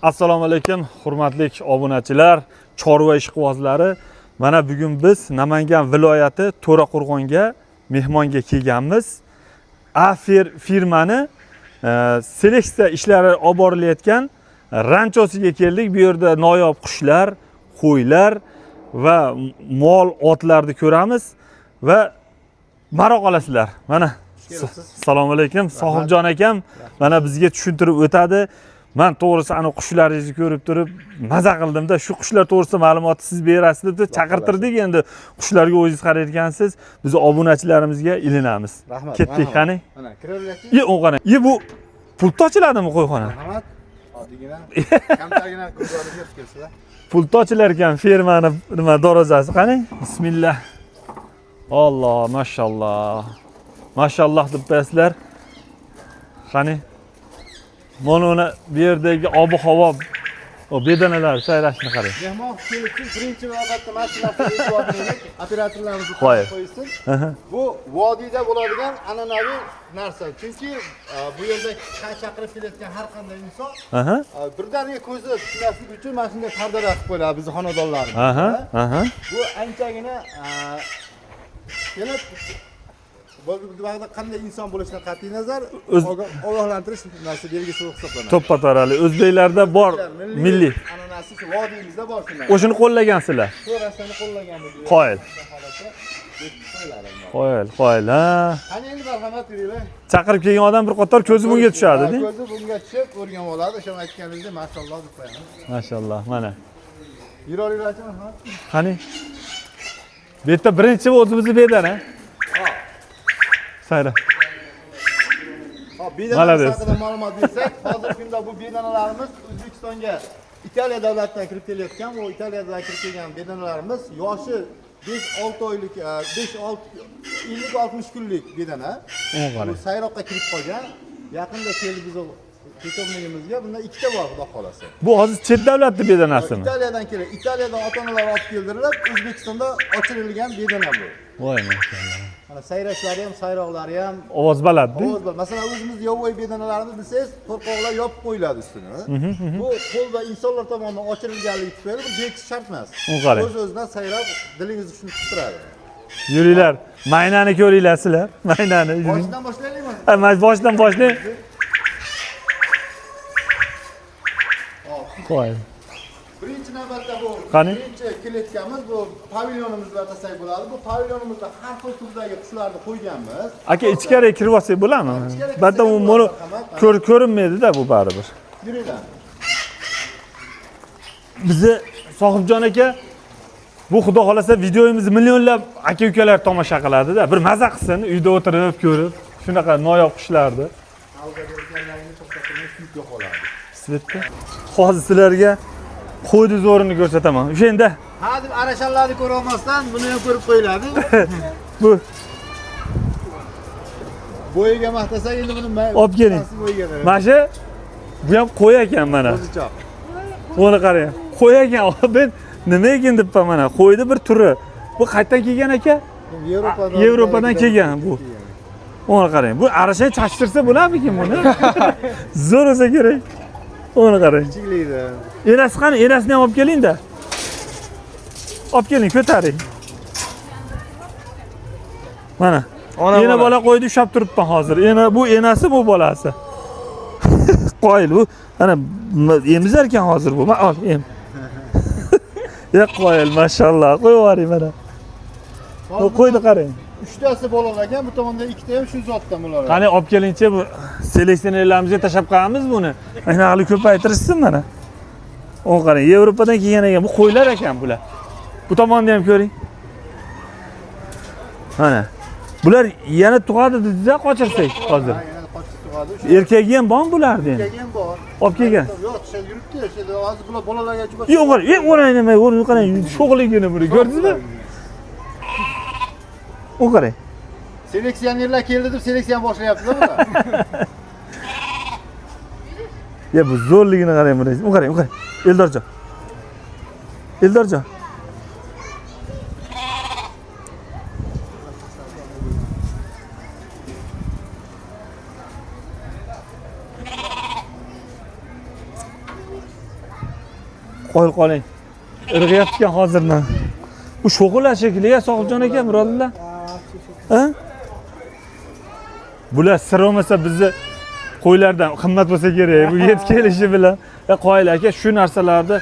Assalomu alaykum, hurmatli obunachilar, chorva ishqibozlari. Mana bugun biz Namangan viloyati To'raqo'rg'onga mehmonga kelganmiz. Afir firmani seleksiya ishlari olib borilayotgan ranchosiga keldik. Bu yerda noyob qushlar, qo'ylar va mol otlarni ko'ramiz va maroq olasizlar. Mana assalomu alaykum, Sohibjon akam mana bizga tushuntirib o'tadi. Men to'g'risi ana qushlaringizni ko'rib turib maza qildim-da, shu qushlar to'g'risida ma'lumotni siz berasiz deb chaqirtirdik. Endi qushlarga o'zingiz qarayotgansiz, biz obunachilarimizga ilinamiz. Ketdik, qani? Mana kiraveraylik. O'qana. Bu pultda ochiladimi qo'yxona? Rahmat. Oddiygina kamtargina ko'zlarni ko'rib kelsa. Pultda ochilar ekan fermani nima darvozasi, qani? Bismillah. Alloh, mashalloh. Mashalloh deb qo'yasizlar. Qani? Mana bu yerdagi ob-havo, o bedanalar sayrashni qarang. Mehmon kelib birinchi navbatda mashinalarni operatorlarimizni qo'ysin. Bu vodiyda bo'ladigan an'anaviy narsa. Chunki bu yerda chaqirib kelayotgan har qanday inson birdaniga ko'zi tushmasligi uchun mana shunday pardalar qilib qo'yiladi bizning xonadonlarimiz. Bu anchagina yana bu qanday inson bo'lishidan qat'iy nazar ogohlantirish narsa belgisi hisoblanadi. To'ppatarali o'zbeklarda bor milliy an'anasi shu vodiyimizda bor shunday. O'shini qo'llagansizlar. To'rasini qo'llaganmiz. Qoyil. Qoyil, ha. Qani endi marhamat qiling. Chaqirib kelgan odam bir qator ko'zi bunga tushadi-da. Ko'zi bunga tushib o'rganib oladi. O'sha aytganingizdek, mashalloh deb qo'yamiz. Mashalloh, mana. Yurolinglarchi marhamat. Qani? Bu yerda birinchi o'zimizni bedana. Sayra. Bedanalar haqida ma'lumot bersak, hozirgi kunda bu bedanalarimiz O'zbekistonga Italiya davlatidan kirib kelayotgan, bu Italiyadan kirib kelgan bedanalarimiz yoshi 5-6 oylik, 50-60 kunlik bedana. Bu sayroqqa kirib qolgan. Yaqinda keldi biz ketomligimizga. Bunda ikkita bor, xudo xolasa. Bu hozir chet davlatning bedanasimi? Italiyadan keldi. Italiyadan ota-onalar olib keldirilib, O'zbekistonda ochirilgan bedana bu. Voy maşallah. Mana sayrashlari ham, sayroqlari ham ovoz baland-da. Ovoz baland. Masalan, o'zimiz yovvoyi bedanalarimiz desangiz, qo'rqoqlar yopib qo'yiladi ustini. Bu qo'lda insonlar tomonidan ochirilganligi tufayli bu bekish shart emas. O'z-o'zidan sayrab dilingizni shuni tushiradi. Yuringlar, maynani ko'ringlar sizlar. Maynani. Boshdan boshlaylikmi? Ha, boshdan boshlang. Qo'y. Birinchi navbatda bu birinchi kelayotganimiz bu pavilyonimizni atasak bo'ladi. Bu pavilyonimizda har xil turdagi qushlarni qo'yganmiz. Aka, ichkariga kirib olsak bo'ladimi? Banda u mono ko'rinmaydi-da bu baribir. Yuringlar. Bizni Sohibjon aka bu xudo xolasa videomizni millionlab aka-ukalar tomosha qiladi-da. Bir maza qilsin, uyda o'tirib ko'rib, shunaqa noyob qushlarni. Algorithmlarni to'xtatib suyib yo'q bo'ladi. Svetda. Hozir sizlarga qo'yni zo'rini ko'rsataman. O'shanda ha deb arashanlarni ko'ra olmasdan buni ham ko'rib qo'yiladi. Bu bo'yiga maqtasak endi buni olib keling. Mana shu bu ham qo'y ekan mana. O'zichoq. Buni qarang. Qo'y ekan. Ben nima ekan debman mana. Qo'yni bir turi. Bu qayerdan kelgan aka? Yevropadan kelgan bu. Buni qarang. Bu arasha chashtirsa bo'ladimikin buni? Zo'r bo'lsa kerak. Onu qarang. Kichiklikda. Enasi qani? Enasini ham olib keling-da. Olib keling, ko'taring. Mana. Yana bola qo'ydi ushlab turibman hozir. Bu enasi, bu bolasi. Qo'yil bu. Ana emizar ekan hozir bu. Ol, em. Ya qo'yil, mashalloh. Qo'yib yuboring mana. Qo'ydi qarang. 3tasi bolalar ekan, bu tomonda 2ta ham shu zotdan bular. Qani olib kelingchi, bu seleksionerlarimizga tashab qo'yamiz buni. Mana hali ko'paytirishsin mana. O qarang, Yevropadan kelgan ekan. Bu qo'ylar ekan bular. Bu tomonni ham ko'ring. Mana. Bular yana tug'adi dedi-da, qochirsak hozir. Yana qochib tug'adi. Erkagi ham bormi bularning? Erkagi ham bor. Olib kelgan. Yo'q, shu yuribdi, shu hozir bular bolalarga chuba. Yo'q, o'rang nima, qarang, sho'g'ligini buni ko'rdingizmi? O qarang. Seleksionerlar keldi deb seleksiyani boshlayaptilar bular. Ya bu zo'rligini qarang buni. O qarang. Eldorjon. Eldorjon. Qoling. Irg'ayapti hozirdan. Bu sho'g'ular shekilli, Sohibjon aka, Murodilla. Ha? Bular sir olmasa bizni qo'ylardan qimmat bo'lsa kerak. Bu yetib kelishi bilan. Qoyil aka, shu narsalarni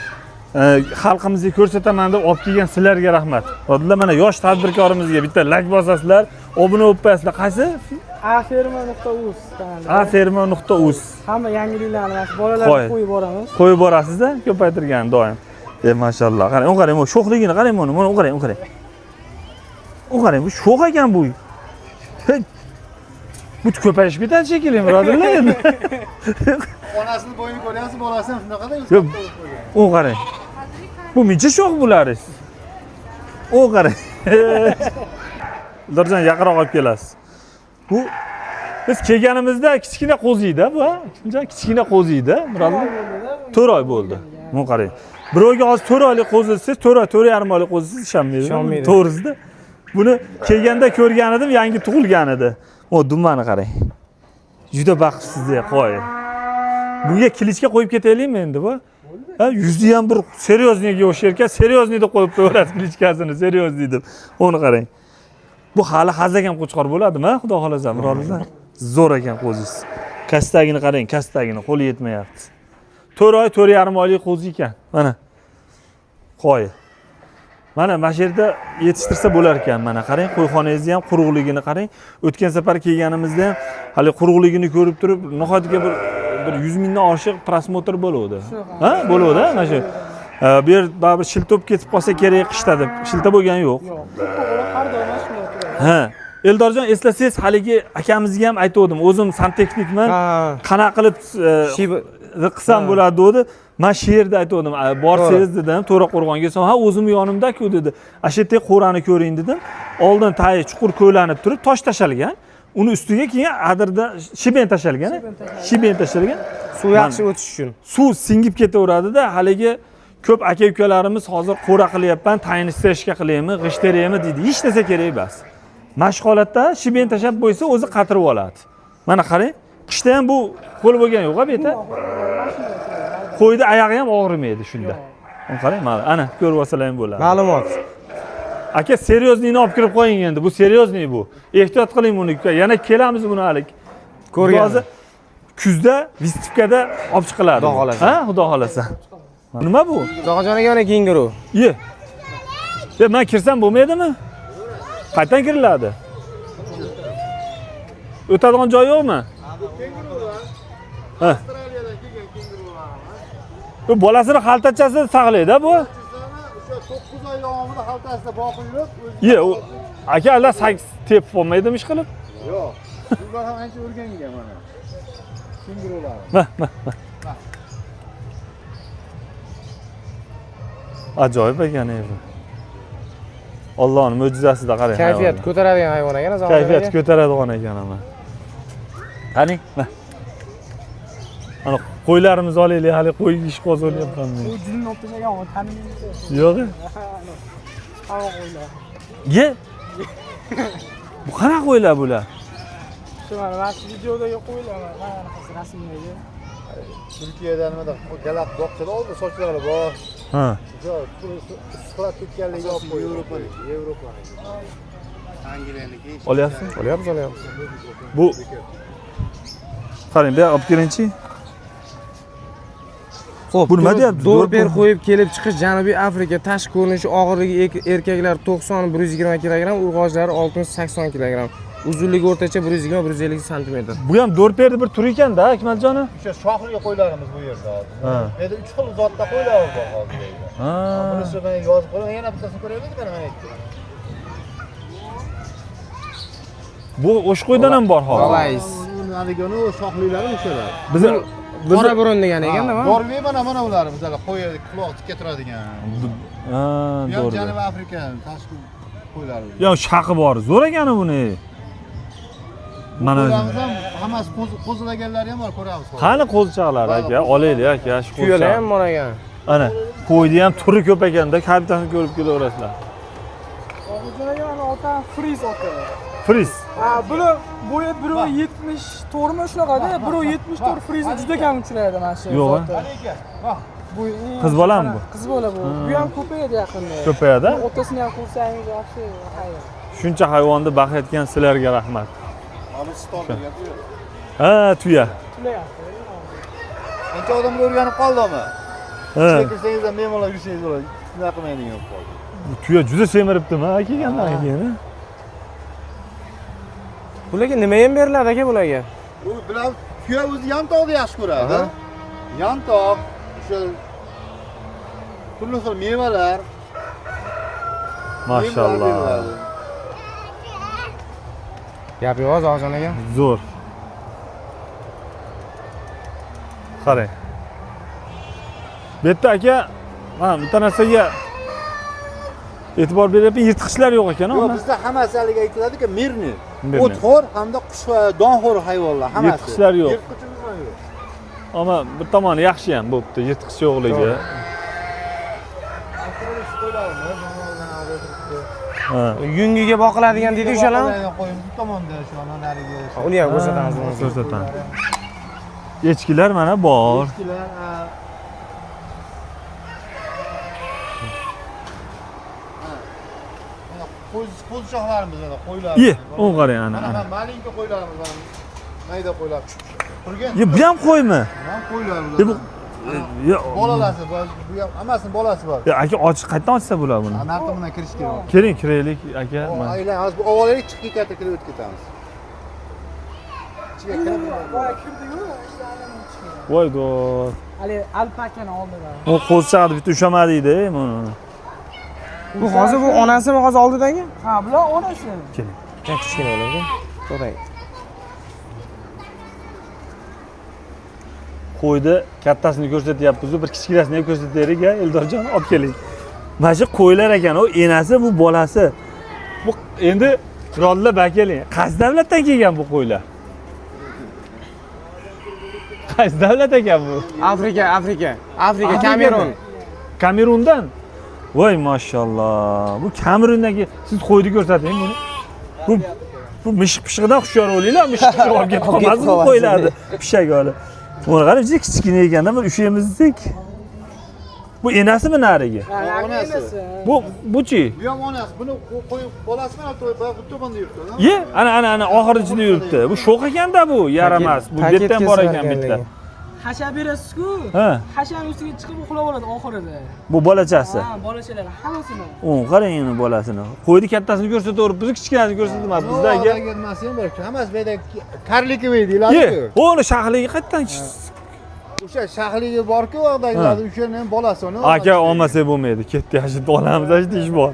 xalqimizga ko'rsataman deb olib kelgan sizlarga rahmat. Murodilla, mana yosh tadbirkorimizga bitta like bosasizlar, obuna bo'lib qo'yasizlar. Qaysi? aferma.uz kanali. aferma.uz. Hamma yangiliklarni mana bolalarga qo'yib boramiz. Qo'yib borasiz-da, ko'paytirgan doim. Mashalloh. Qarang, u qarang, bu sho'xligini qarang, mana u qarang, u qarang. U qarang, bu sho'x ekan bu. Bu ko'payishib ketadi shekilli, birodarlar endi. Onasini bo'yini ko'ryapsiz, bolasini shunaqada Yo'q. U qarang. Bu necha sho'x bo'laringiz? U qarang. Darjon yaqinroq olib kelasiz. Bu biz kelganimizda kichkina qo'ziydi bu, ha? Shuncha kichkina qo'ziydi, birodarlar. 4 oy bo'ldi. Mana qarang. Birovga hozir 4 oylik qo'zi siz, 4.5 oylik qo'zi siz ishonmaydi. To'g'risida. Buni kelganda ko'rgan edim, yangi tug'ilgan edi. O dumani qarang. Juda baxtsiz qo'y. Bunga kilichga qo'yib ketaylikmi endi bu? Ha, yuzi ham bir seryozniyga o'xshar ekan, seryozni deb qo'yib qo'yarasiz kilichkasini, seryozni deb. Uni qarang. Bu hali hazagan qo'chqor bo'ladimi, xudo xolasa, birodarlar? Zo'r ekan qo'zingiz. Kastagini qarang, kastagini qo'li yetmayapti. 4 oy, 4.5 oylik qo'zi ekan. Mana. Qo'y. Mana mana shu yerda yetishtirsa bo'lar ekan. Mana qarang, qo'yxonangizni ham quruqligini qarang. O'tgan safar kelganimizda ham hali quruqligini ko'rib turib, nihoyatga bir 100 mingdan oshiq prosmotr bo'ldi. Ha, bo'ldi, mana shu. Bu yer baribir shilto'p ketib qolsa kerak qishda deb. Shilta bo'lgani yo'q. Yo'q. Har doim shunday turadi. Ha. Eldorjon, eslasangiz, haligi akamizga ham aytdim. O'zim santexnikman. Qanaqa qilib qilsam bo'ladi dedi. Men shu yerda aytdim, borsangiz dedim, To'raqo'rg'onga son, ha o'zim yonimda-ku dedi. Ashitda qo'rani ko'ring dedim. Oldin tayi chuqur ko'lanib turib, tosh tashalgan. Uni ustiga keyin adirda shiben tashalgan. Shiben tashalgan. Suv yaxshi o'tish uchun. Suv singib ketaveradi-da, haligi ko'p aka-ukalarimiz hozir qo'ra qilyapman, tayinli streshka qilaymi, g'ishteraymi deydi. Hech narsa kerak emas. Mashq holatda shiben tashab qo'ysa, o'zi qatirib oladi. Mana qarang, qishda ham bu qo'l bo'lgan yo'q-a, beta. Qo'ydi oyog'i ham og'rimaydi shunda. Qarang, mana ana ko'rib olsalar ham bo'ladi. Ma'lumot. Aka, seryoznini olib kirib qo'ying endi. Bu seryozni bu. Ehtiyot qiling buni. Yana kelamiz buni hali. Ko'rgan. Hozir kuzda Vistivkada olib chiqiladi. Xudo xolasa. Ha, xudo xolasa. Nima bu? Zogajon aka mana kenguru. Ye. Men kirsam bo'lmaydimi? Qayerdan kiriladi? O'tadigan joy yo'qmi? Ha. Bu bolasini xaltachasida saqlaydi bu. O'sha 9 oy davomida xaltasida boqib yurib, Ye, aka Allah tepib olmaydimi ish qilib? yo'q. Ular ham ancha o'rgangan mana. Kengurular. Ajoyib ekan bu. Allohning mo'jizasida qarang. Kayfiyat ko'taradigan hayvon ekan, Zogajon aka. Kayfiyat ko'taradigan ekan ama. Qani? Ana qo'ylarimiz olaylik, hali qo'y ish qo'zolyapman men. Bu jilni olib tashlagan, o tanimaysiz. Yo'q. Havo qo'ylar. Ye. Bu qanaqa qo'ylar bular? Shu mana videodagi qo'ylar, mana rasmdagi. Turkiyada nimada galaq boqchada oldi, sochlari bor. Ha. O'sha issiqlab ketganligi olib qo'ydi. Yevropa. Angliyaniki. Olyapsizmi? Olyapmiz. Bu qarang, bu olib keling-chi. Xo'p, bu nima deyapti? Do'rper qo'yib kelib chiqish Janubiy Afrika, tashqi ko'rinishi og'irligi erkaklar 90-120 kg, urg'ojlari 60-80 kg. Uzunligi o'rtacha 120-150 sm. Bu ham do'rperni bir turi ekan-da, Akmaljonim. O'sha shoxli qo'ylarimiz bu yerda hozir. Ha. Endi 3 xil zotda qo'ylar bor hozir. Ha. Bunisi men yozib qo'yaman, yana bittasini ko'raylik mana aytdim. Bu o'sh qo'ydan ham bor hozir. Vallays. Naligani shoxlilari o'shalar. Biz Qora burun degan ekan-da. Bormi mana ular bizlar qo'y quloq tikka turadigan. Ha, Bu ham to'g'ri. Janubiy Afrika tashqi qo'ylari. Yo, shaqi bor. Zo'r ekan buni. Mana Qo'ylarimiz ham hammasi qo'zilaganlari ham bor, ko'ramiz. qani qo'zichoqlar aka, olaylik aka, shu Tuyalar qo'zichoq. ham bor ekan. Ana, qo'ydi ham turi ko'p ekanda, kapitanni ko'rib kelaverasizlar. Zogajon aka, ota friz ota. Friz. Ha, bular bo'yi 1.74 mi shunaqada? 1.74 frizni juda kam uchraydi mana shu. Yo'q. zotda. Bak, Bu Qiz bolami bu? Qiz bola bu. Bu ham ko'payadi yaqinda. Ko'payadi. Otasini ham ko'rsangiz yaxshi. Hayır. Shuncha hayvonni boqayotgan sizlarga rahmat. Mana stol bergan. Ha, tuya. Tulayapti. Ancha odamlar o'rganib qoldimi? Ha, Kirsangiz ham mehmonlar yursangiz bo'ladi. Shunaqa qilmaydigan bo'lib qoldi. bu tuya juda semiribdimi kelgandan keyin. Bularga nima ham beriladi aka bularga? Bu bilan tuya o'zi yantoqni yaxshi ko'radi. Yantoq, o'sha turli xil mevalar. Mashalloh. Gap yo'q, Zog'jon aka. Zo'r. Qarang. Bu yerda aka, mana bitta narsaga e'tibor beryapman, yirtqichlar yo'q ekan, Yo'q, ona. bizda hammasi haligi aytiladi-ku, mirni. Mirni. O'txo'r hamda qush va donxo'r hayvonlar hammasi. Yirtqichlar yo'q. Yirtqichimiz ham yo'q. Ammo bir tomoni yaxshi ham bo'pti, yirtqich yo'qligi. Ha. Yungiga boqiladigan deydi o'shalar. Qo'yimiz bu tomonda shu ana narigi. Uni ham ko'rsatamiz. Ko'rsataman. Echkilar mana bor. Echkilar, qo'zichoqlarimiz mana qo'ylar. Ye, o'n qarang ana. Mana malinka qo'ylarimiz mana. Mayda qo'ylar. Turgan. Ye, bu ham qo'ymi? Mana qo'ylar Ye, bu bular. Bolalasi bor, bu ham hammasini bolasi bor. Ya aka ochiq qayerdan ochsa bo'ladi buni? Narxi bilan kirish kerak. Keling, kiraylik aka. Aylan, hozir bu ovolaylik chiqib ketadi, kirib o'tib ketamiz. Ichiga kirib. Voy kirdi-yu. Voy do. Hali alpakani oldida. U qo'zchaqni bitta ushamadiydi, buni. Bu hozir bu onasimi hozir oldidagi? Ha, bular onasi. Keling. Kichkina bo'ladi. To'g'ri. Qo'yni kattasini ko'rsatyapmiz, bir kichkinasini ham ko'rsataylik, Eldorjon, olib keling. Mana shu qo'ylar ekan, u enasi, bu bolasi. Bu endi birodlar bakeling. Qaysi davlatdan kelgan bu qo'ylar? Qaysi davlat ekan bu? Afrika, Kamerun. Kamerundan. Voy mashalloh. Bu Kamerundan siz qo'yni ko'rsating buni. Bu mishiq-pishig'idan hushyor bo'linglar, mishiq-pishig'i olib ketib qolmasin bu qo'ylarni. Pishak olib. Buni qarang, juda kichkina ekanda, bir ushaymizdek. Bu enasimi narigi? Onasi. Bu-chi? Bu ham onasi. Buni qo'y bolasi bilan to'monda yuribdi. Ye, ana oxirichida yuribdi. Bu sho'q ekanda bu, yaramas. Bu betdan bor ekan bitta. Hasha berasiz-ku. Ha. Hashani ustiga chiqib uxlab oladi oxirida. Bu bolachasi. Ha, bolachalar hammasini. Qarang endi bolasini. Qo'yni kattasini ko'rsataverib, biz kichkinasini ko'rsatmayapmiz-da aka. Nimasi ham bor. Hammasi bu yerda karlikovey Ye, deyiladi-ku. o'ni shaxliga qayerdan O'sha shaxligi bor-ku, o'g'dagilar, o'shaning ham bolasi uni. aka olmasak bo'lmaydi. Ketdi, yashib olamiz, ish bor.